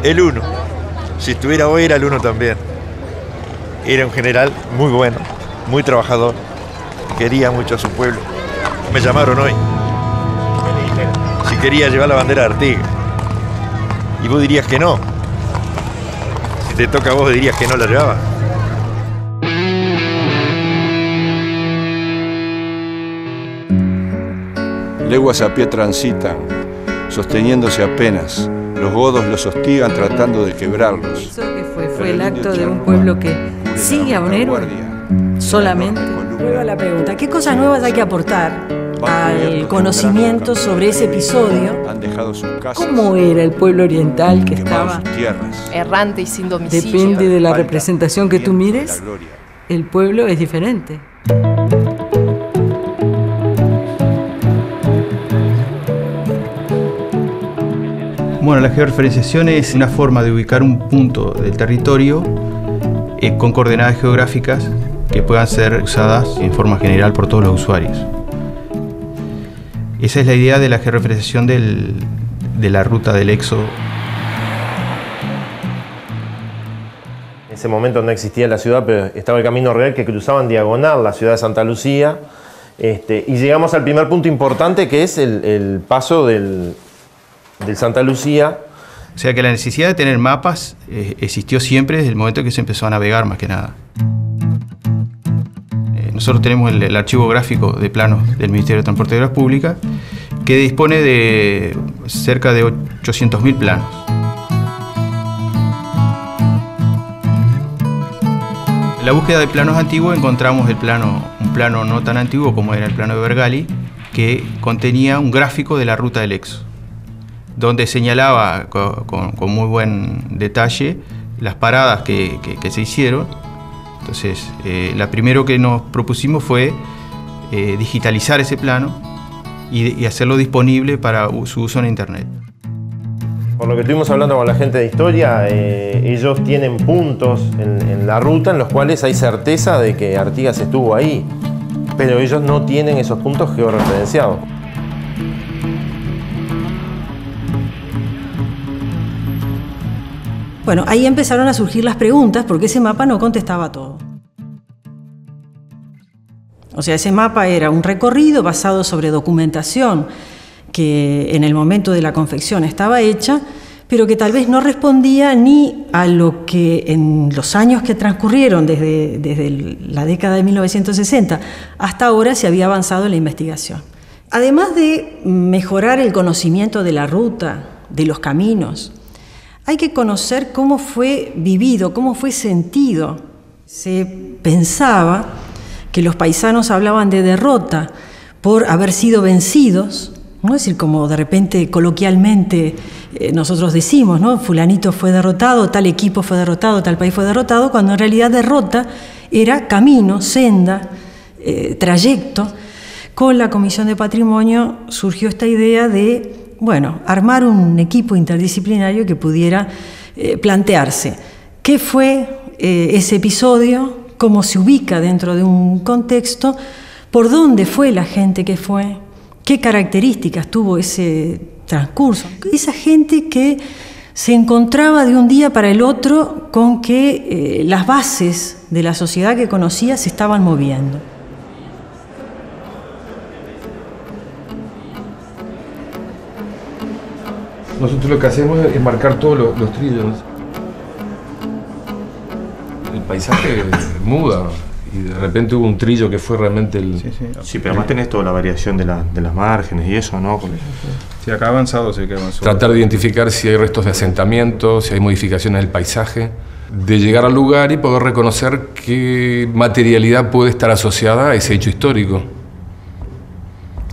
El Uno. Si estuviera hoy era el Uno también. Era un general muy bueno, muy trabajador, quería mucho a su pueblo. Me llamaron hoy. Si quería llevar la bandera de Artigas. Y vos dirías que no. Si te toca a vos dirías que no la llevaba. Leguas a pie transitan, sosteniéndose apenas. Los godos los hostigan tratando de quebrarlos. Eso que fue el acto de un pueblo que sigue a un héroe solamente. Vuelvo a la pregunta, ¿qué cosas nuevas hay que aportar al conocimiento sobre ese episodio? ¿Cómo era el pueblo oriental que estaba errante y sin domicilio? Depende de la representación que tú mires, el pueblo es diferente. Bueno, la georreferenciación es una forma de ubicar un punto del territorio con coordenadas geográficas que puedan ser usadas en forma general por todos los usuarios. Esa es la idea de la georreferenciación de la ruta del éxodo. En ese momento no existía la ciudad, pero estaba el camino real que cruzaba en diagonal la ciudad de Santa Lucía. Y llegamos al primer punto importante, que es el paso del Santa Lucía. O sea que la necesidad de tener mapas existió siempre desde el momento que se empezó a navegar, más que nada. Nosotros tenemos el archivo gráfico de planos del Ministerio de Transporte y Obras Públicas, que dispone de cerca de 800.000 planos. En la búsqueda de planos antiguos encontramos un plano no tan antiguo como era el plano de Bergali, que contenía un gráfico de la ruta del éxodo, donde señalaba con muy buen detalle las paradas que se hicieron. Entonces, la primero que nos propusimos fue digitalizar ese plano y hacerlo disponible para su uso en Internet. Por lo que estuvimos hablando con la gente de historia, ellos tienen puntos en la ruta en los cuales hay certeza de que Artigas estuvo ahí, pero ellos no tienen esos puntos georreferenciados. Bueno, ahí empezaron a surgir las preguntas porque ese mapa no contestaba todo. O sea, ese mapa era un recorrido basado sobre documentación que en el momento de la confección estaba hecha, pero que tal vez no respondía ni a lo que en los años que transcurrieron desde la década de 1960 hasta ahora se había avanzado en la investigación. Además de mejorar el conocimiento de la ruta, de los caminos, hay que conocer cómo fue vivido, cómo fue sentido. Se pensaba que los paisanos hablaban de derrota por haber sido vencidos, ¿no? Es decir, como de repente coloquialmente nosotros decimos, ¿no? Fulanito fue derrotado, tal equipo fue derrotado, tal país fue derrotado, cuando en realidad derrota era camino, senda, trayecto. Con la Comisión de Patrimonio surgió esta idea de armar un equipo interdisciplinario que pudiera plantearse qué fue ese episodio, cómo se ubica dentro de un contexto, por dónde fue la gente que fue, qué características tuvo ese transcurso. Esa gente que se encontraba de un día para el otro con que las bases de la sociedad que conocía se estaban moviendo. Nosotros lo que hacemos es marcar todos los trillos. El paisaje muda y de repente hubo un trillo que fue realmente el... Sí, pero además tenés toda la variación de las márgenes y eso, ¿no? Sí, acá ha avanzado, sí que avanzó. Tratar de identificar si hay restos de asentamiento, si hay modificaciones del paisaje, de llegar al lugar y poder reconocer qué materialidad puede estar asociada a ese hecho histórico.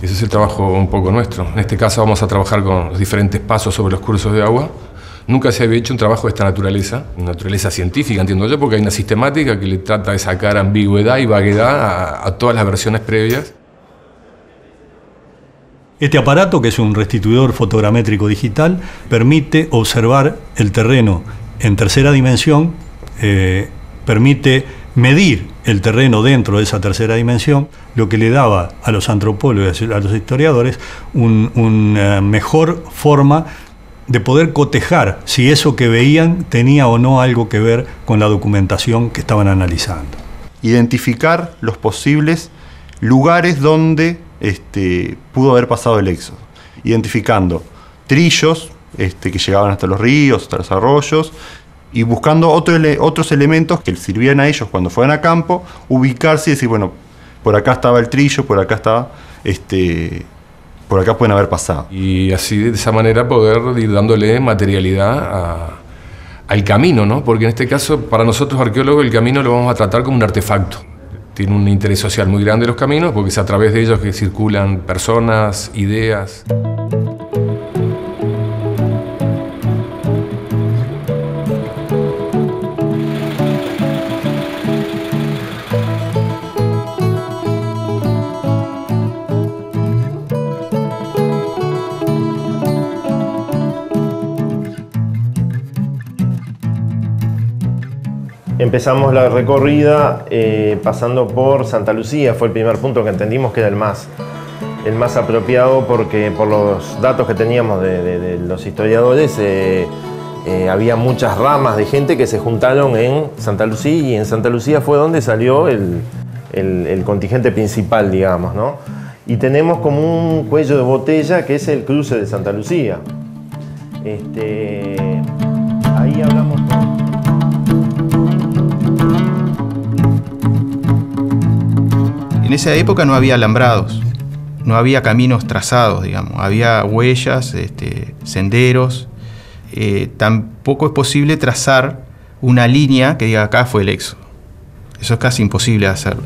Ese es el trabajo un poco nuestro. En este caso vamos a trabajar con los diferentes pasos sobre los cursos de agua. Nunca se había hecho un trabajo de esta naturaleza científica, entiendo yo, porque hay una sistemática que le trata de sacar ambigüedad y vaguedad a todas las versiones previas. Este aparato, que es un restituidor fotogramétrico digital, permite observar el terreno en tercera dimensión, permite medir el terreno dentro de esa tercera dimensión, lo que le daba a los antropólogos y a los historiadores una mejor forma de poder cotejar si eso que veían tenía o no algo que ver con la documentación que estaban analizando. Identificar los posibles lugares donde pudo haber pasado el éxodo, identificando trillos que llegaban hasta los ríos, hasta los arroyos, y buscando otros elementos que sirvieran a ellos cuando fueran a campo, ubicarse y decir, bueno, por acá estaba el trillo, por acá estaba, por acá pueden haber pasado. Y así, de esa manera, poder ir dándole materialidad al camino, ¿no? Porque en este caso, para nosotros arqueólogos, el camino lo vamos a tratar como un artefacto. Tiene un interés social muy grande los caminos, porque es a través de ellos que circulan personas, ideas. Empezamos la recorrida pasando por Santa Lucía, fue el primer punto que entendimos que era el más apropiado, porque por los datos que teníamos de los historiadores había muchas ramas de gente que se juntaron en Santa Lucía, y en Santa Lucía fue donde salió el contingente principal, digamos, ¿no? Y tenemos como un cuello de botella que es el cruce de Santa Lucía. Ahí hablamos con... En esa época no había alambrados, no había caminos trazados, digamos, había huellas, senderos. Tampoco es posible trazar una línea que diga acá fue el éxodo. Eso es casi imposible de hacerlo.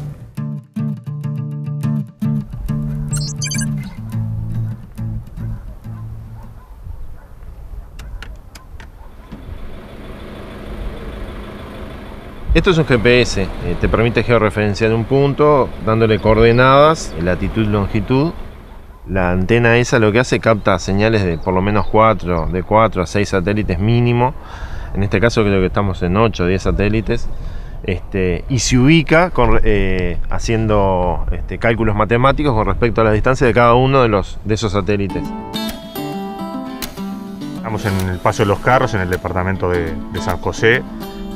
Esto es un GPS, te permite georreferenciar un punto, dándole coordenadas, latitud, longitud. La antena esa lo que hace, capta señales de por lo menos 4 a 6 satélites mínimo. En este caso creo que estamos en 8 o 10 satélites. Y se ubica haciendo cálculos matemáticos con respecto a la distancia de cada uno de esos satélites. Estamos en el Paso de los Carros, en el departamento de San José.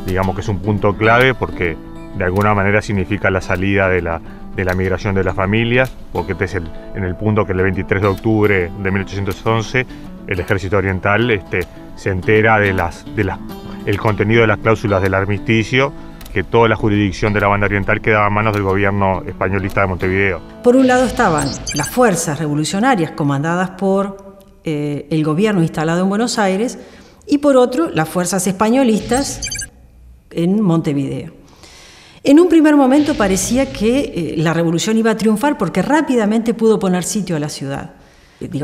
Digamos que es un punto clave porque de alguna manera significa la salida de la migración de las familias, porque este es en el punto que el 23 de octubre de 1811 el ejército oriental se entera el contenido de las cláusulas del armisticio, que toda la jurisdicción de la banda oriental quedaba en manos del gobierno españolista de Montevideo. Por un lado estaban las fuerzas revolucionarias comandadas por el gobierno instalado en Buenos Aires, y por otro las fuerzas españolistas en Montevideo. En un primer momento parecía que la revolución iba a triunfar porque rápidamente pudo poner sitio a la ciudad.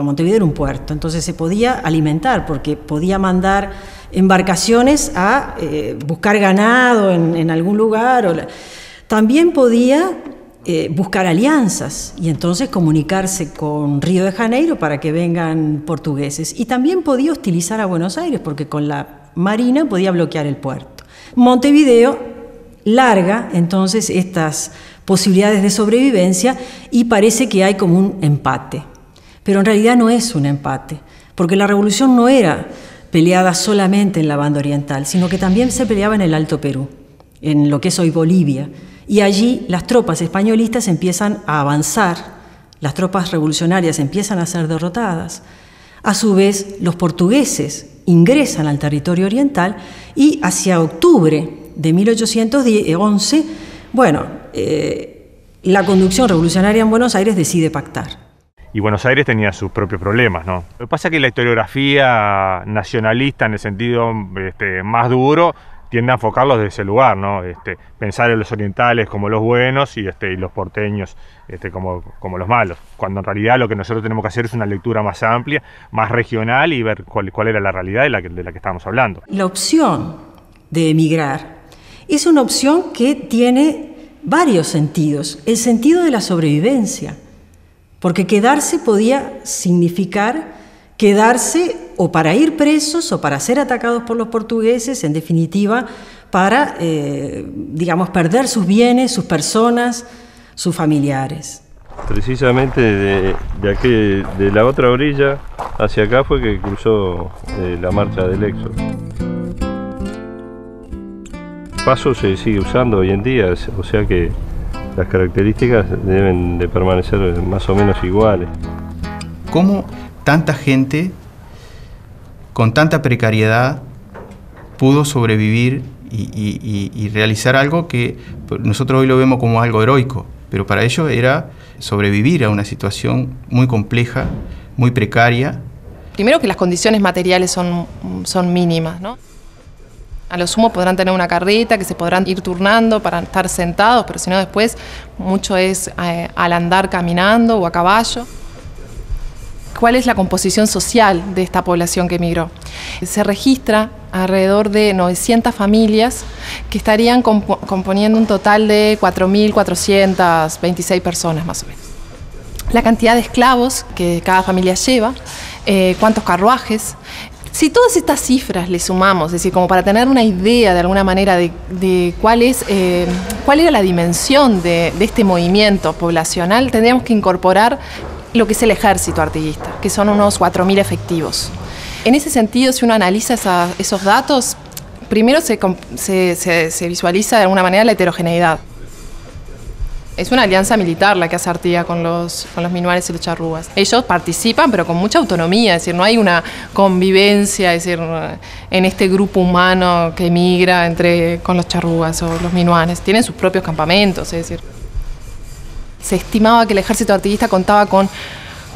Montevideo era un puerto, entonces se podía alimentar porque podía mandar embarcaciones a buscar ganado en algún lugar. También podía buscar alianzas y entonces comunicarse con Río de Janeiro para que vengan portugueses. Y también podía hostilizar a Buenos Aires porque con la marina podía bloquear el puerto. Montevideo larga entonces estas posibilidades de sobrevivencia y parece que hay como un empate. Pero en realidad no es un empate, porque la revolución no era peleada solamente en la banda oriental, sino que también se peleaba en el Alto Perú, en lo que es hoy Bolivia. Y allí las tropas españolistas empiezan a avanzar, las tropas revolucionarias empiezan a ser derrotadas. A su vez, los portugueses ingresan al territorio oriental y hacia octubre de 1811, la conducción revolucionaria en Buenos Aires decide pactar. Y Buenos Aires tenía sus propios problemas, ¿no? Lo que pasa es que la historiografía nacionalista, en el sentido más duro, tiende a enfocarlos desde ese lugar, ¿no? Pensar en los orientales como los buenos y los porteños como los malos, cuando en realidad lo que nosotros tenemos que hacer es una lectura más amplia, más regional, y ver cuál era la realidad de la que estábamos hablando. La opción de emigrar es una opción que tiene varios sentidos. El sentido de la sobrevivencia, porque quedarse podía significar quedarse o para ir presos o para ser atacados por los portugueses, en definitiva, para, perder sus bienes, sus personas, sus familiares. Precisamente de la otra orilla hacia acá fue que cruzó la marcha del Éxodo. El paso se sigue usando hoy en día, o sea que las características deben de permanecer más o menos iguales. ¿Cómo tanta gente con tanta precariedad pudo sobrevivir y realizar algo que nosotros hoy lo vemos como algo heroico? Pero para ellos era sobrevivir a una situación muy compleja, muy precaria. Primero que las condiciones materiales son mínimas, ¿no? A lo sumo podrán tener una carreta que se podrán ir turnando para estar sentados, pero si no después mucho es al andar caminando o a caballo. ¿Cuál es la composición social de esta población que emigró? Se registra alrededor de 900 familias que estarían componiendo un total de 4.426 personas más o menos. La cantidad de esclavos que cada familia lleva, cuántos carruajes. Si todas estas cifras le sumamos, es decir, como para tener una idea de alguna manera de cuál era la dimensión de este movimiento poblacional, tendríamos que incorporar lo que es el ejército artiguista, que son unos 4.000 efectivos. En ese sentido, si uno analiza esos datos, primero se visualiza de alguna manera la heterogeneidad. Es una alianza militar la que hace Artigas con los minuanes y los charrúas. Ellos participan, pero con mucha autonomía, es decir, no hay una convivencia, es decir, en este grupo humano que emigra con los charrúas o los minuanes. Tienen sus propios campamentos, es decir. Se estimaba que el ejército artiguista contaba con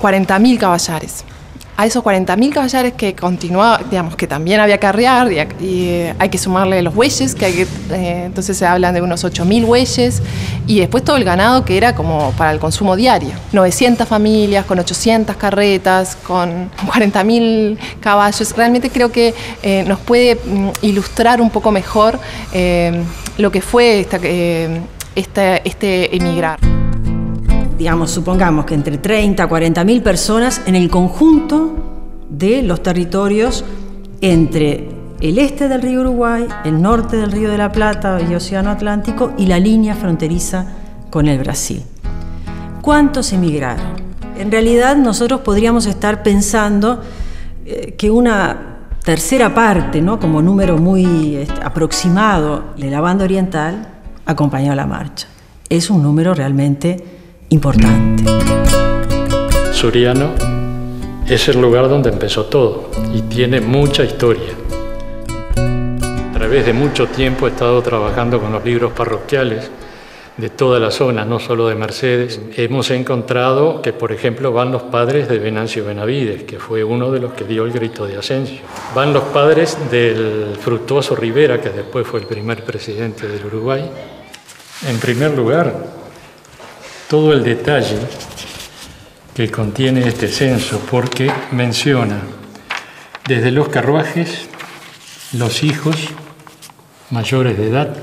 40.000 caballares. A esos 40.000 caballares que continuaba, digamos, que también había que arrear y hay que sumarle los bueyes, entonces se hablan de unos 8.000 bueyes y después todo el ganado que era como para el consumo diario. 900 familias, con 800 carretas, con 40.000 caballos. Realmente creo que nos puede ilustrar un poco mejor lo que fue este emigrar. Digamos, supongamos que entre 30 a 40.000 personas en el conjunto de los territorios entre el este del río Uruguay, el norte del río de la Plata y Océano Atlántico y la línea fronteriza con el Brasil. ¿Cuántos emigraron? En realidad nosotros podríamos estar pensando que una tercera parte, ¿no?, como número muy aproximado de la banda oriental, acompañó a la marcha. Es un número realmente importante. Suriano es el lugar donde empezó todo y tiene mucha historia. A través de mucho tiempo he estado trabajando con los libros parroquiales de toda la zona, no solo de Mercedes. Hemos encontrado que, por ejemplo, van los padres de Venancio Benavides, que fue uno de los que dio el grito de Asensio. Van los padres del Fructuoso Rivera, que después fue el primer presidente del Uruguay. En primer lugar, todo el detalle que contiene este censo, porque menciona desde los carruajes, los hijos mayores de edad,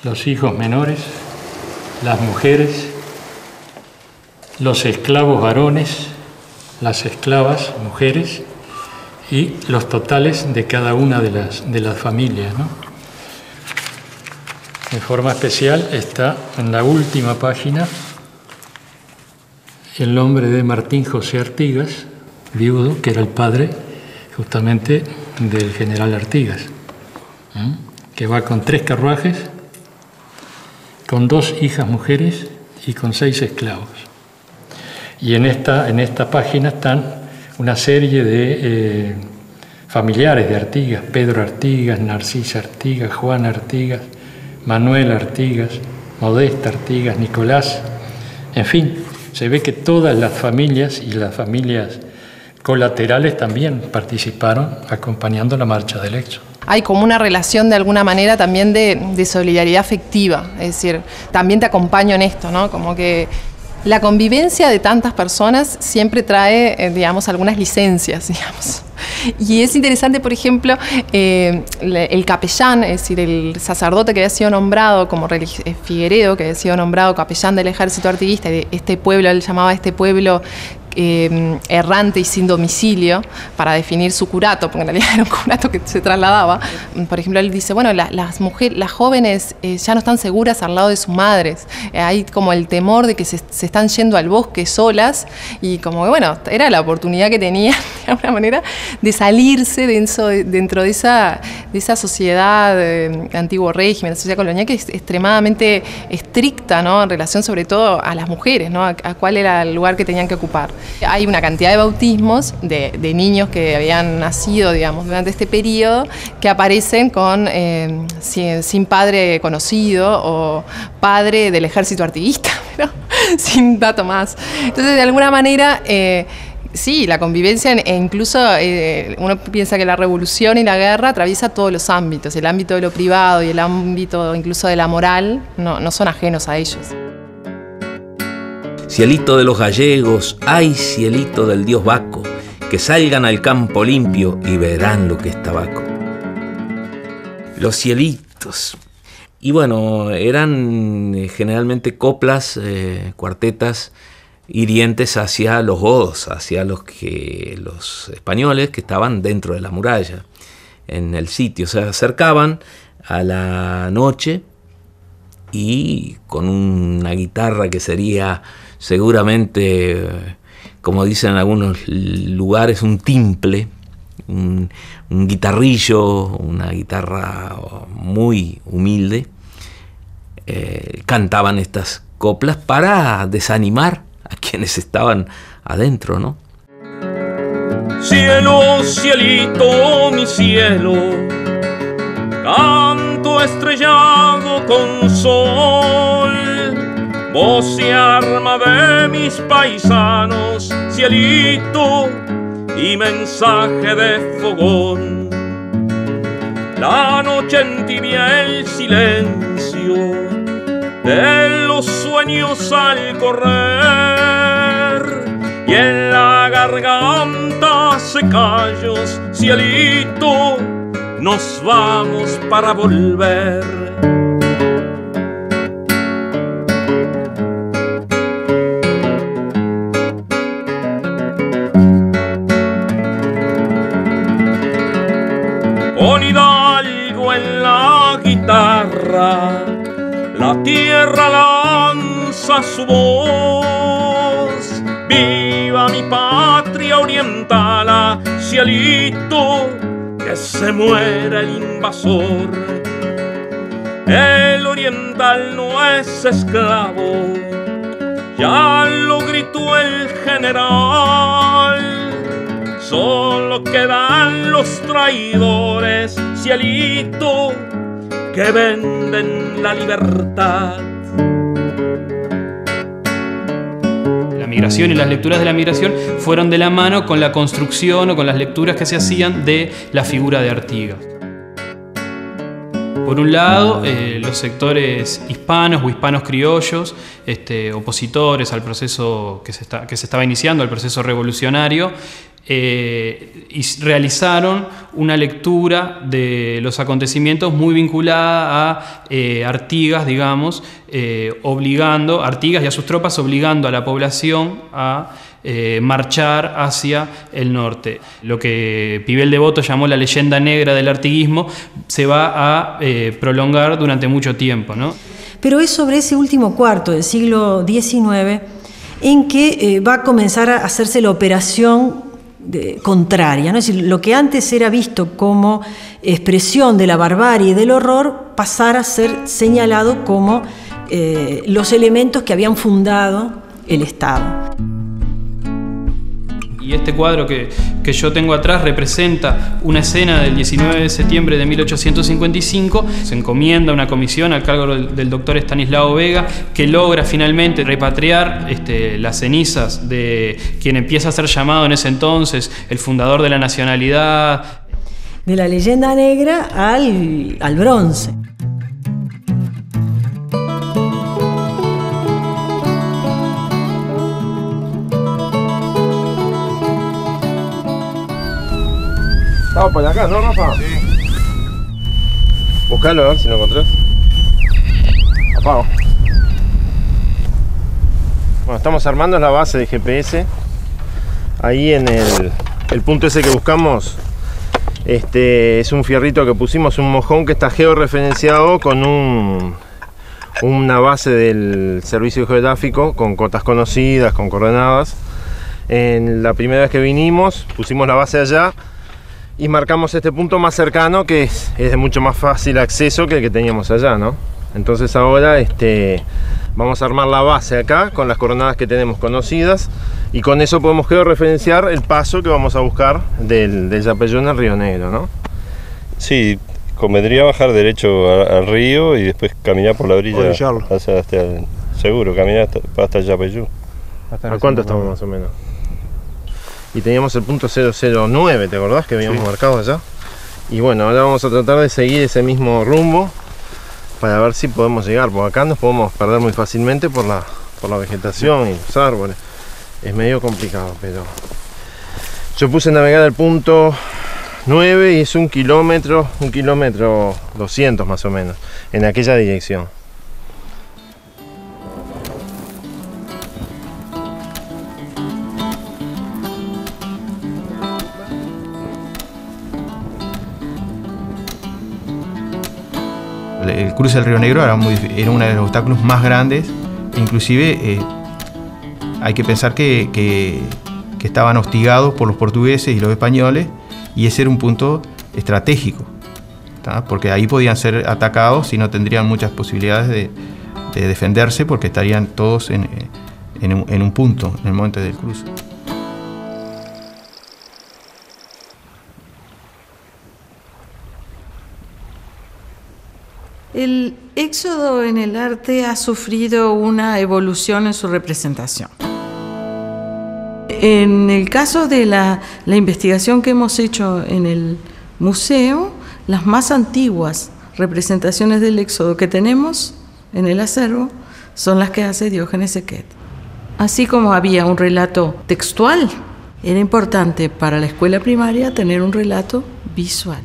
los hijos menores, las mujeres, los esclavos varones, las esclavas mujeres y los totales de cada una de las familias, ¿no? De forma especial está en la última página el nombre de Martín José Artigas, viudo, que era el padre justamente del general Artigas, que va con 3 carruajes, con 2 hijas mujeres y con 6 esclavos. Y en esta página están una serie de familiares de Artigas: Pedro Artigas, Narcisa Artigas, Juan Artigas, Manuel Artigas, Modesta Artigas, Nicolás. En fin, se ve que todas las familias y las familias colaterales también participaron acompañando la marcha del Éxodo. Hay como una relación de alguna manera también de solidaridad afectiva, es decir, también te acompaño en esto, ¿no? Como que la convivencia de tantas personas siempre trae, digamos, algunas licencias, digamos. Y es interesante, por ejemplo, el capellán, es decir, el sacerdote que había sido nombrado como Figueredo, que había sido nombrado capellán del ejército artiguista, de este pueblo, él llamaba a este pueblo errante y sin domicilio para definir su curato, porque en realidad era un curato que se trasladaba. Por ejemplo, él dice, bueno, las jóvenes ya no están seguras al lado de sus madres. Hay como el temor de que se están yendo al bosque solas y como que, bueno, era la oportunidad que tenían, de alguna manera, de salirse dentro de esa sociedad antiguo régimen, la sociedad colonial, que es extremadamente estricta, ¿no? En relación sobre todo a las mujeres, ¿no? A cuál era el lugar que tenían que ocupar. Hay una cantidad de bautismos de niños que habían nacido, digamos, durante este periodo, que aparecen con sin padre conocido o padre del ejército artiguista, pero sin dato más. Entonces, de alguna manera, sí, la convivencia, e incluso uno piensa que la revolución y la guerra atraviesa todos los ámbitos. El ámbito de lo privado y el ámbito incluso de la moral no son ajenos a ellos. Cielito de los gallegos, ay cielito del dios Baco, que salgan al campo limpio y verán lo que es tabaco. Los cielitos. Y bueno, eran generalmente coplas, cuartetas hirientes hacia los godos, hacia los españoles que estaban dentro de la muralla, en el sitio. Se acercaban a la noche y con una guitarra que sería seguramente, como dicen en algunos lugares, un timple, un guitarrillo, una guitarra muy humilde, cantaban estas coplas para desanimar a quienes estaban adentro, ¿no? Cielo, cielito, mi cielo, canto estrellado con sol, voz y arma de mis paisanos, cielito y mensaje de fogón. La noche entibia el silencio de los sueños al correr, y en la garganta secallos, cielito, nos vamos para volver. Con Hidalgo en la guitarra, la tierra lanza su voz. Viva mi patria oriental, cielito, que se muera el invasor. El oriental no es esclavo, ya lo gritó el general. Solo quedan los traidores, cielito, que venden la libertad. La migración y las lecturas de la migración fueron de la mano con la construcción o con las lecturas que se hacían de la figura de Artigas. Por un lado, los sectores hispanos o hispanos criollos, opositores al proceso que se estaba iniciando, al proceso revolucionario, y realizaron una lectura de los acontecimientos muy vinculada a Artigas, digamos, obligando a Artigas y a sus tropas, obligando a la población a marchar hacia el norte. Lo que Pibel Devoto llamó la leyenda negra del artiguismo se va a prolongar durante mucho tiempo, ¿no? Pero es sobre ese último cuarto del siglo XIX en que va a comenzar a hacerse la operación contraria, ¿no? Es decir, lo que antes era visto como expresión de la barbarie y del horror, pasar a ser señalado como los elementos que habían fundado el Estado. Y este cuadro que yo tengo atrás representa una escena del 19 de septiembre de 1855. Se encomienda una comisión al cargo del doctor Estanislao Vega, que logra finalmente repatriar las cenizas de quien empieza a ser llamado en ese entonces el fundador de la nacionalidad. De la leyenda negra al bronce. Estamos por acá, ¿no, Rafa? Sí. Buscalo a ver si lo encontrás. Apago. Bueno, estamos armando la base de GPS Ahí en el punto ese que buscamos, es un fierrito que pusimos, un mojón que está georreferenciado con una base del servicio geográfico con cotas conocidas, con coordenadas. En la primera vez que vinimos pusimos la base allá y marcamos este punto más cercano, que es de mucho más fácil acceso que el que teníamos allá, ¿no? Entonces ahora vamos a armar la base acá con las coordenadas que tenemos conocidas, y con eso podemos georreferenciar el paso que vamos a buscar del Yapeyún al Río Negro, ¿no? Sí, convendría bajar derecho al río y después caminar por la orilla seguro, caminar hasta el Yapeyún. ¿A cuánto estamos más o menos? Y teníamos el punto 009, ¿te acordás que habíamos marcado allá? Y bueno, ahora vamos a tratar de seguir ese mismo rumbo para ver si podemos llegar, porque acá nos podemos perder muy fácilmente por la vegetación y los árboles. Es medio complicado, pero yo puse navegar al punto 9 y es 1 kilómetro 200 más o menos, en aquella dirección. El cruce del Río Negro era uno de los obstáculos más grandes, inclusive hay que pensar que estaban hostigados por los portugueses y los españoles, y ese era un punto estratégico, ¿tá? Porque ahí podían ser atacados y no tendrían muchas posibilidades de defenderse, porque estarían todos en un punto en el momento del cruce. El éxodo en el arte ha sufrido una evolución en su representación. En el caso de la investigación que hemos hecho en el museo, las más antiguas representaciones del éxodo que tenemos en el acervo son las que hace Diógenes Sequet. Así como había un relato textual, era importante para la escuela primaria tener un relato visual.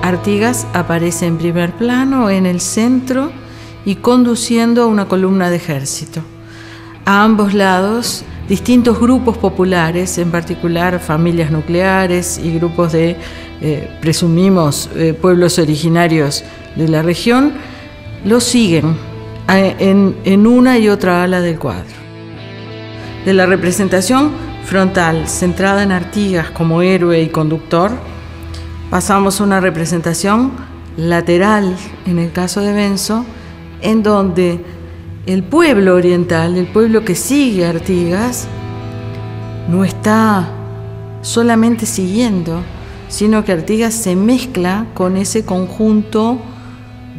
Artigas aparece en primer plano, en el centro y conduciendo a una columna de ejército. A ambos lados, distintos grupos populares, en particular familias nucleares y grupos de, presumimos, pueblos originarios de la región, lo siguen en una y otra ala del cuadro. De la representación frontal, centrada en Artigas como héroe y conductor, pasamos a una representación lateral, en el caso de Benzo, en donde el pueblo oriental, el pueblo que sigue a Artigas, no está solamente siguiendo, sino que Artigas se mezcla con ese conjunto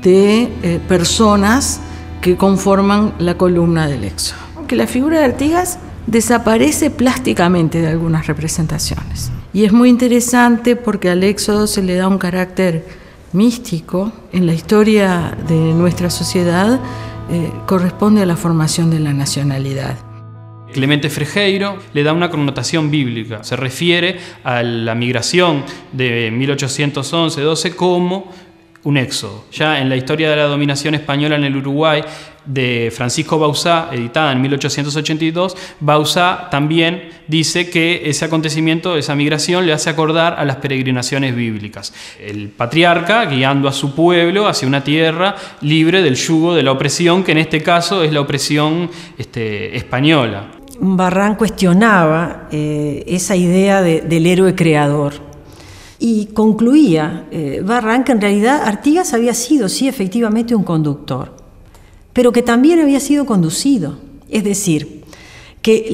de personas que conforman la columna del éxodo. Que la figura de Artigas desaparece plásticamente de algunas representaciones. Y es muy interesante porque al éxodo se le da un carácter místico. En la historia de nuestra sociedad corresponde a la formación de la nacionalidad. Clemente Frejeiro le da una connotación bíblica. Se refiere a la migración de 1811-12 como un éxodo. Ya en la historia de la dominación española en el Uruguay, de Francisco Bauzá, editada en 1882, Bauzá también dice que ese acontecimiento, esa migración, le hace acordar a las peregrinaciones bíblicas. El patriarca guiando a su pueblo hacia una tierra libre del yugo de la opresión, que en este caso es la opresión española. Barrán cuestionaba esa idea del héroe creador. Y concluía Barrán que en realidad Artigas había sido, sí, efectivamente un conductor, pero que también había sido conducido. Es decir, que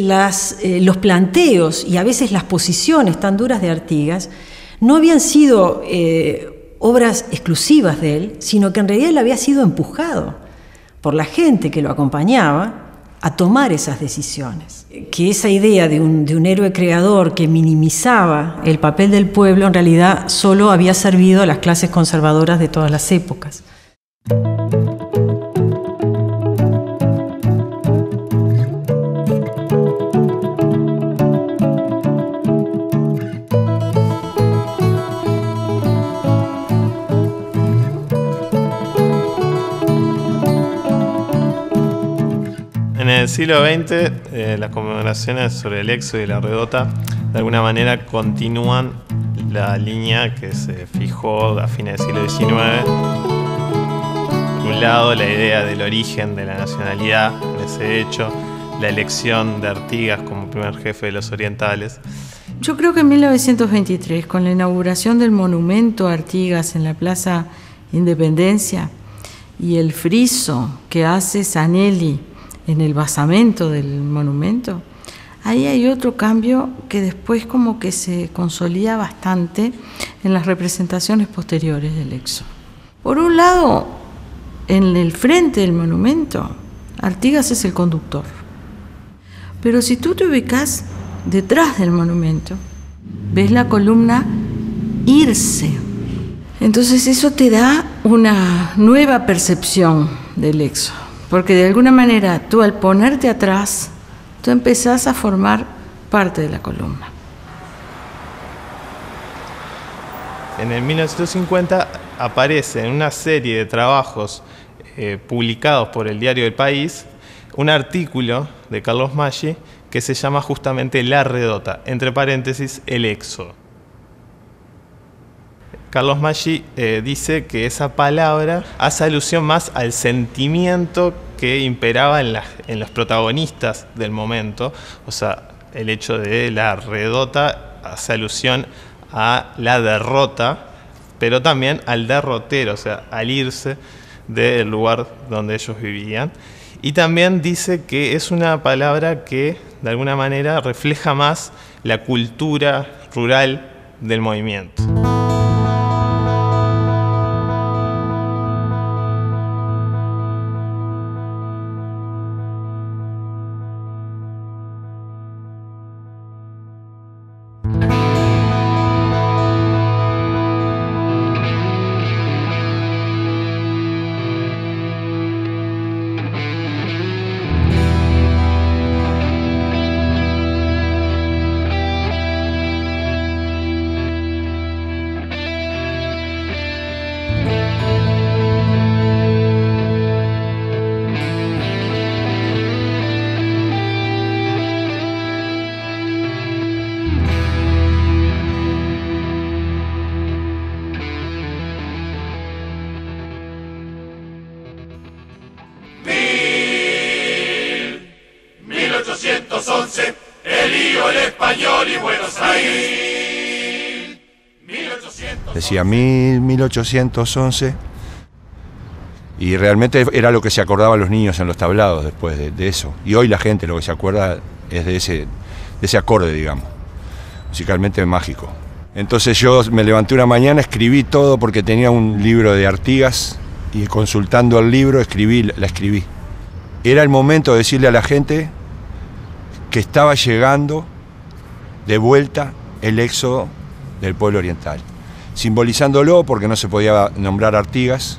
los planteos y a veces las posiciones tan duras de Artigas no habían sido obras exclusivas de él, sino que en realidad él había sido empujado por la gente que lo acompañaba a tomar esas decisiones. Que esa idea de un héroe creador que minimizaba el papel del pueblo en realidad solo había servido a las clases conservadoras de todas las épocas. En En el siglo XX, las conmemoraciones sobre el éxodo y la redota de alguna manera continúan la línea que se fijó a fines del siglo XIX. Por un lado, la idea del origen de la nacionalidad en ese hecho, la elección de Artigas como primer jefe de los orientales. Yo creo que en 1923, con la inauguración del monumento a Artigas en la Plaza Independencia y el friso que hace Zanelli en el basamento del monumento, ahí hay otro cambio que después como que se consolida bastante en las representaciones posteriores del éxodo. Por un lado, en el frente del monumento, Artigas es el conductor. Pero si tú te ubicas detrás del monumento, ves la columna irse. Entonces eso te da una nueva percepción del éxodo, porque de alguna manera tú al ponerte atrás, tú empezás a formar parte de la columna. En el 1950 aparece en una serie de trabajos publicados por el diario El País un artículo de Carlos Maggi que se llama justamente La Redota, entre paréntesis, el éxodo. Carlos Maggi dice que esa palabra hace alusión más al sentimiento que imperaba en los protagonistas del momento, o sea, el hecho de la redota hace alusión a la derrota, pero también al derrotero, o sea, al irse del lugar donde ellos vivían. Y también dice que es una palabra que de alguna manera refleja más la cultura rural del movimiento. Decía 1811, y realmente era lo que se acordaban los niños en los tablados después de eso. Y hoy la gente lo que se acuerda es de ese acorde, digamos, musicalmente mágico. Entonces yo me levanté una mañana, escribí todo porque tenía un libro de Artigas y consultando el libro la escribí. Era el momento de decirle a la gente que estaba llegando de vuelta el éxodo del pueblo oriental, simbolizándolo porque no se podía nombrar Artigas,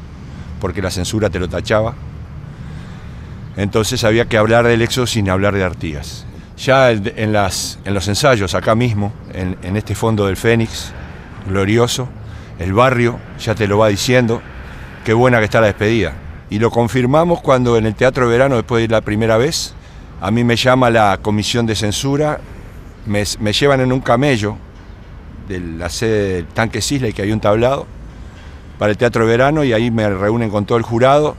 porque la censura te lo tachaba. Entonces había que hablar del éxodo sin hablar de Artigas. Ya en los ensayos, acá mismo, en este fondo del Fénix, glorioso, el barrio ya te lo va diciendo, qué buena que está la despedida. Y lo confirmamos cuando en el Teatro de Verano, después de ir la primera vez, a mí me llama la comisión de censura, me llevan en un camello de la sede del Tanque Sisley, que hay un tablado, para el Teatro de Verano, y ahí me reúnen con todo el jurado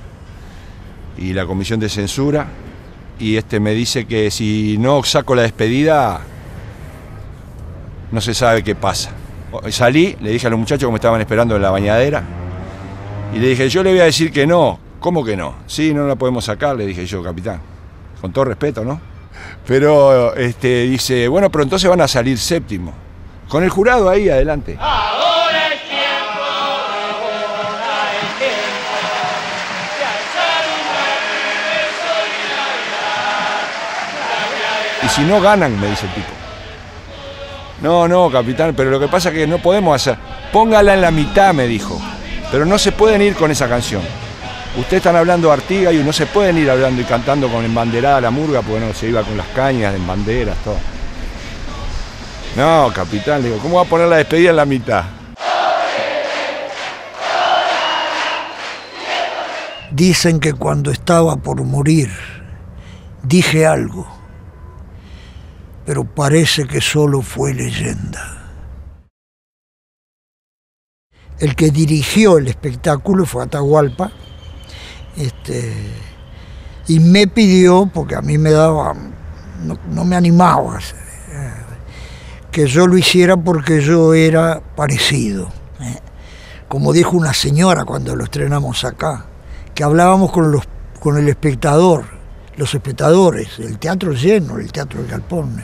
y la comisión de censura, y me dice que si no saco la despedida, no se sabe qué pasa. Salí, le dije a los muchachos que me estaban esperando en la bañadera, y le dije, yo le voy a decir que no. ¿Cómo que no? Sí, no la podemos sacar, le dije yo, capitán. Con todo respeto, ¿no? Pero dice, bueno, pero entonces van a salir séptimo. Con el jurado ahí adelante. Ahora es tiempo, ahora es tiempo de alzar un beso y y si no ganan, me dice el tipo. No, capitán, pero lo que pasa es que no podemos hacer. Póngala en la mitad, me dijo. Pero no se pueden ir con esa canción. Ustedes están hablando de Artigas y no se pueden ir hablando y cantando con embanderada la murga, porque no, se iba con las cañas, en banderas, todo. No, capitán, le digo, ¿cómo va a poner la despedida en la mitad? Dicen que cuando estaba por morir dije algo, pero parece que solo fue leyenda. El que dirigió el espectáculo fue Atahualpa, y me pidió, porque a mí me daba, no me animaba, que yo lo hiciera porque yo era parecido. Como dijo una señora cuando lo estrenamos acá, que hablábamos con el espectador, los espectadores, el teatro lleno, el teatro del Galpón,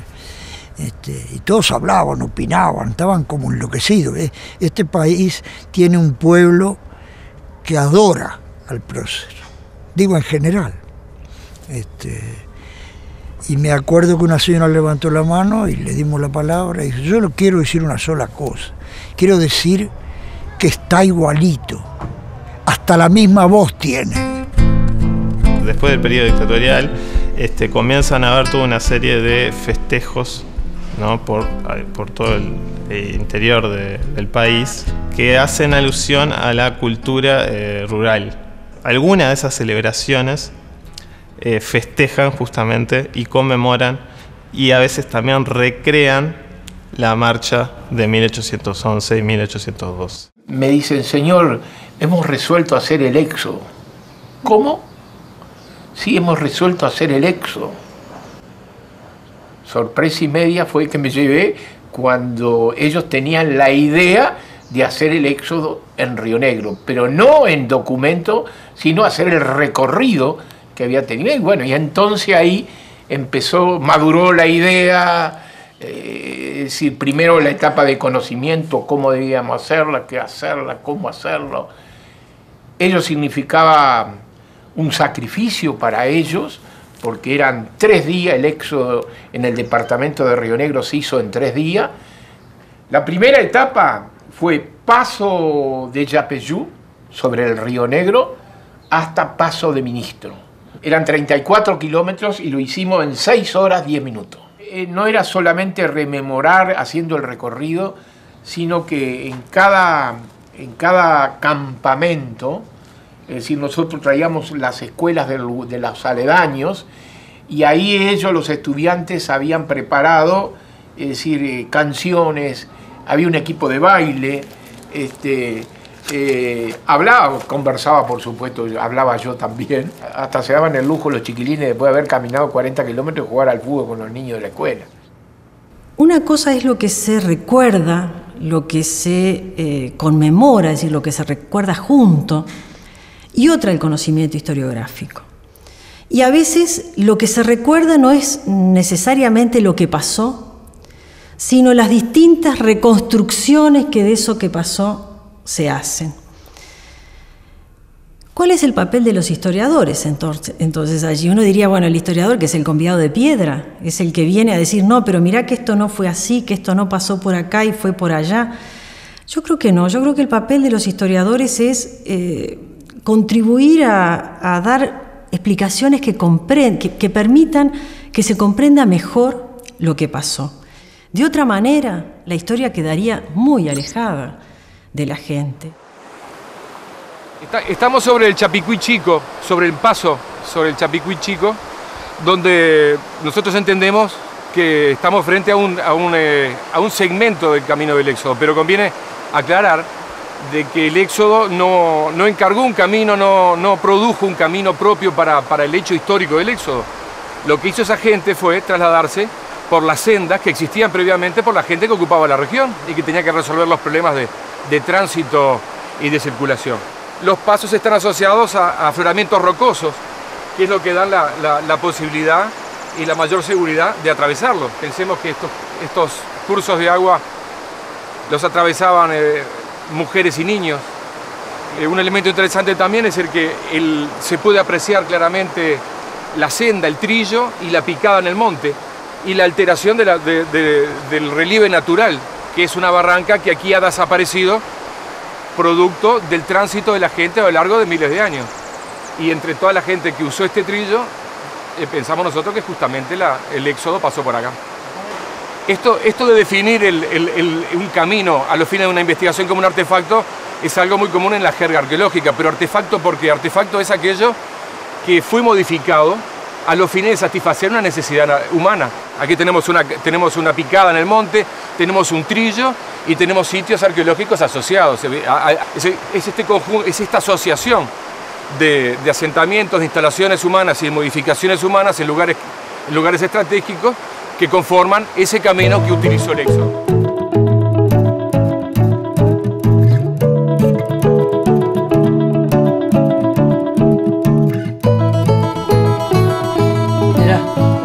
y todos hablaban, opinaban, estaban como enloquecidos. Este país tiene un pueblo que adora al prócer, digo en general. Y me acuerdo que una señora levantó la mano y le dimos la palabra y dijo, yo no quiero decir una sola cosa, quiero decir que está igualito, hasta la misma voz tiene. Después del periodo dictatorial comienzan a haber toda una serie de festejos, ¿no? por todo el interior del país que hacen alusión a la cultura rural. Algunas de esas celebraciones festejan justamente y conmemoran y a veces también recrean la marcha de 1811 y 1802. Me dicen, señor, hemos resuelto hacer el éxodo. ¿Cómo? Sí, hemos resuelto hacer el éxodo. Sorpresa y media fue que me llevé cuando ellos tenían la idea de hacer el éxodo en Río Negro, pero no en documento, sino hacer el recorrido que había tenido. Y bueno, y entonces ahí maduró la idea, es decir, primero la etapa de conocimiento, cómo debíamos hacerla, qué hacerla, cómo hacerlo. Ello significaba un sacrificio para ellos, porque eran 3 días, el éxodo en el departamento de Río Negro se hizo en 3 días. La primera etapa fue Paso de Yapeyú, sobre el Río Negro, hasta Paso de Ministro. Eran 34 kilómetros y lo hicimos en 6 horas 10 minutos. No era solamente rememorar haciendo el recorrido, sino que en cada campamento, es decir, nosotros traíamos las escuelas de los aledaños y ahí ellos, los estudiantes, habían preparado, es decir, canciones, había un equipo de baile, conversaba, por supuesto, hablaba yo también. Hasta se daban el lujo los chiquilines, después de haber caminado 40 kilómetros, jugar al fútbol con los niños de la escuela. Una cosa es lo que se recuerda, lo que se conmemora, es decir, lo que se recuerda junto, y otra el conocimiento historiográfico. Y a veces lo que se recuerda no es necesariamente lo que pasó, sino las distintas reconstrucciones que de eso que pasó se hacen. ¿Cuál es el papel de los historiadores entonces allí? Uno diría, bueno, el historiador, que es el convidado de piedra, es el que viene a decir, no, pero mirá que esto no fue así, que esto no pasó por acá y fue por allá. Yo creo que no, yo creo que el papel de los historiadores es contribuir a dar explicaciones que permitan que se comprenda mejor lo que pasó. De otra manera, la historia quedaría muy alejada de la gente. Estamos sobre el Chapicuí Chico, sobre el paso sobre el Chapicuí Chico, donde nosotros entendemos que estamos frente a un segmento del camino del éxodo, pero conviene aclarar de que el éxodo no encargó un camino, no produjo un camino propio para el hecho histórico del éxodo. Lo que hizo esa gente fue trasladarse por las sendas que existían previamente por la gente que ocupaba la región y que tenía que resolver los problemas de tránsito y de circulación. Los pasos están asociados a afloramientos rocosos, que es lo que dan la posibilidad y la mayor seguridad de atravesarlos. Pensemos que estos cursos de agua los atravesaban mujeres y niños. Un elemento interesante también es el que se puede apreciar claramente la senda, el trillo y la picada en el monte y la alteración del relieve natural, que es una barranca que aquí ha desaparecido producto del tránsito de la gente a lo largo de miles de años. Y entre toda la gente que usó este trillo, pensamos nosotros que justamente el éxodo pasó por acá. Esto de definir un camino a los fines de una investigación como un artefacto es algo muy común en la jerga arqueológica, pero artefacto, porque artefacto es aquello que fue modificado a los fines de satisfacer una necesidad humana. Aquí tenemos una picada en el monte, tenemos un trillo y tenemos sitios arqueológicos asociados. Es esta asociación de asentamientos, de instalaciones humanas y de modificaciones humanas en lugares estratégicos que conforman ese camino que utilizó el éxodo.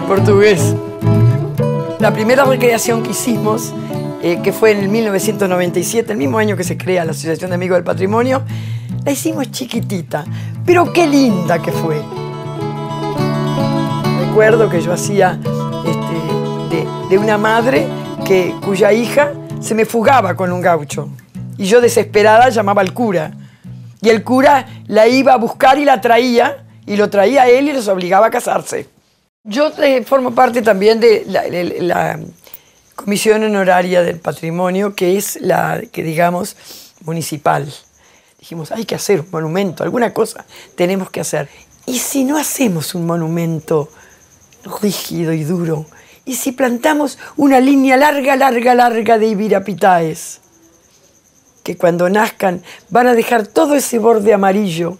Portugués. La primera recreación que hicimos, que fue en el 1997, el mismo año que se crea la Asociación de Amigos del Patrimonio, la hicimos chiquitita, pero qué linda que fue. Recuerdo que yo hacía de una madre cuya hija se me fugaba con un gaucho. Y yo desesperada llamaba al cura. Y el cura la iba a buscar y la traía, y lo traía a él y los obligaba a casarse. Yo formo parte también de la Comisión Honoraria del Patrimonio, que es digamos, municipal. Dijimos, hay que hacer un monumento, alguna cosa tenemos que hacer. ¿Y si no hacemos un monumento rígido y duro? ¿Y si plantamos una línea larga de ibirapitaes? Que cuando nazcan van a dejar todo ese borde amarillo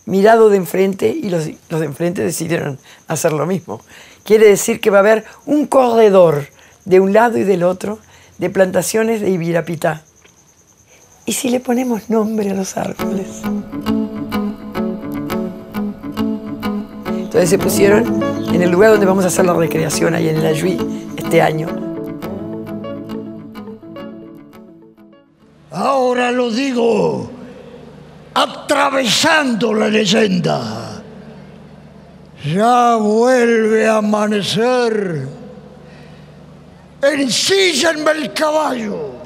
mirado de enfrente, y los de enfrente decidieron hacer lo mismo. Quiere decir que va a haber un corredor de un lado y del otro de plantaciones de ibirapitá. ¿Y si le ponemos nombre a los árboles? Entonces se pusieron en el lugar donde vamos a hacer la recreación, ahí en el Ayuí, este año. Ahora lo digo, atravesando la leyenda. Ya vuelve a amanecer. Ensíllenme el caballo.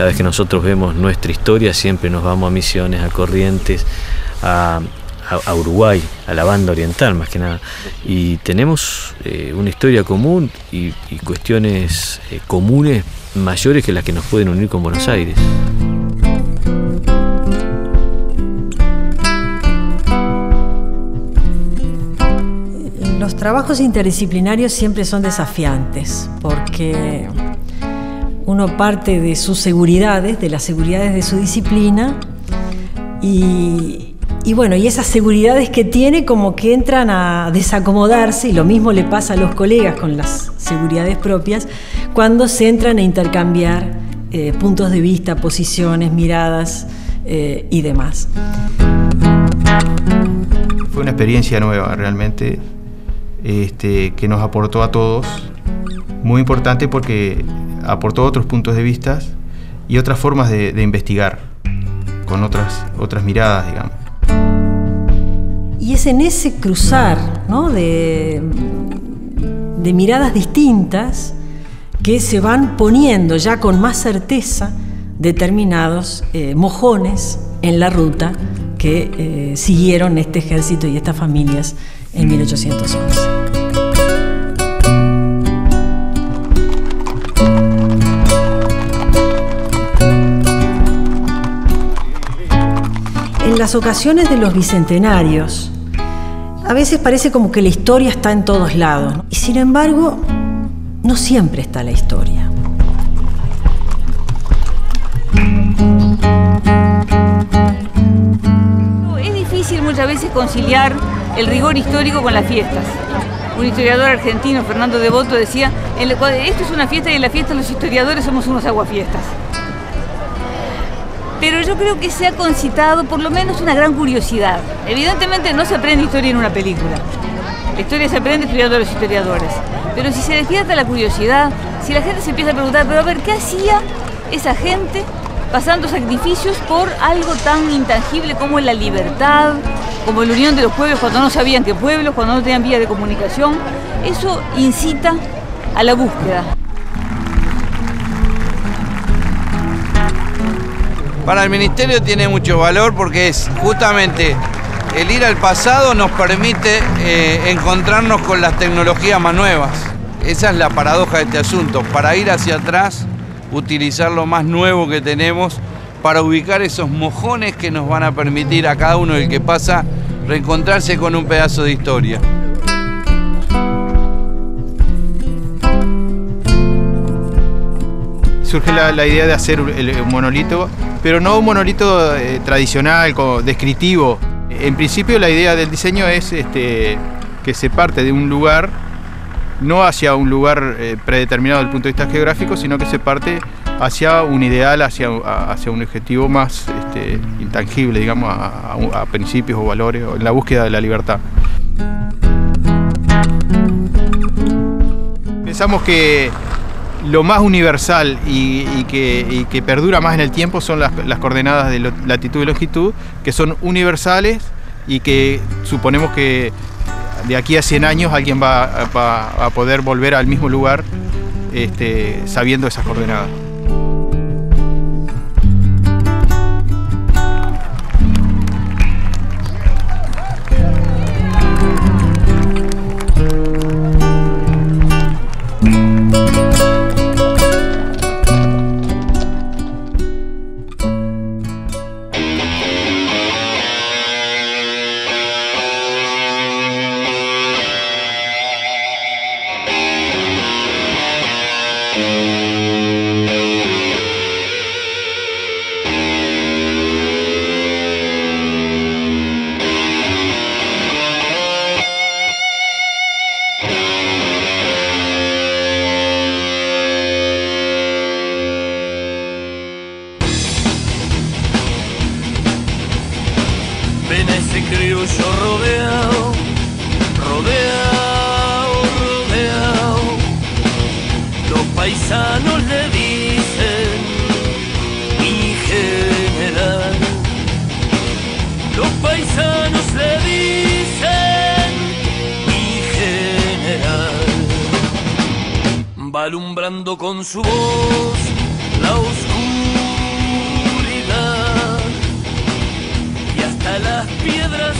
Cada vez que nosotros vemos nuestra historia, siempre nos vamos a Misiones, a Corrientes, a Uruguay, a la banda oriental más que nada. Y tenemos una historia común y cuestiones comunes mayores que las que nos pueden unir con Buenos Aires. Los trabajos interdisciplinarios siempre son desafiantes porque uno parte de sus seguridades, de las seguridades de su disciplina y bueno, y esas seguridades que tiene como que entran a desacomodarse, y lo mismo le pasa a los colegas con las seguridades propias cuando se entran a intercambiar puntos de vista, posiciones, miradas y demás. Fue una experiencia nueva realmente, que nos aportó a todos, muy importante porque aportó otros puntos de vista y otras formas de investigar, con otras miradas, digamos. Y es en ese cruzar, ¿no?, de miradas distintas que se van poniendo ya con más certeza determinados mojones en la ruta que siguieron este ejército y estas familias en 1811. En las ocasiones de los bicentenarios, a veces parece como que la historia está en todos lados, ¿no? Y sin embargo, no siempre está la historia. Es difícil muchas veces conciliar el rigor histórico con las fiestas. Un historiador argentino, Fernando Devoto, decía, esto es una fiesta y en la fiesta los historiadores somos unos aguafiestas. Pero yo creo que se ha concitado por lo menos una gran curiosidad. Evidentemente no se aprende historia en una película. La historia se aprende estudiando a los historiadores. Pero si se despierta la curiosidad, si la gente se empieza a preguntar, pero a ver, ¿qué hacía esa gente pasando sacrificios por algo tan intangible como la libertad, como la unión de los pueblos cuando no sabían qué pueblos, cuando no tenían vía de comunicación? Eso incita a la búsqueda. Para el Ministerio tiene mucho valor porque es justamente el ir al pasado nos permite encontrarnos con las tecnologías más nuevas. Esa es la paradoja de este asunto. Para ir hacia atrás, utilizar lo más nuevo que tenemos para ubicar esos mojones que nos van a permitir a cada uno del que pasa reencontrarse con un pedazo de historia. Surge la idea de hacer un monolito, pero no un monolito tradicional, descriptivo. En principio la idea del diseño es que se parte de un lugar, no hacia un lugar predeterminado desde el punto de vista geográfico, sino que se parte hacia un ideal, hacia un objetivo más intangible, digamos, a principios o valores, o en la búsqueda de la libertad. Pensamos que lo más universal y que perdura más en el tiempo son las coordenadas de latitud y longitud, que son universales y que suponemos que de aquí a 100 años alguien va a poder volver al mismo lugar sabiendo esas coordenadas. Ven a ese criollo rodeado, rodeado, rodeado. Los paisanos le dicen mi general. Los paisanos le dicen mi general. Va alumbrando con su voz la oscuridad. Las piedras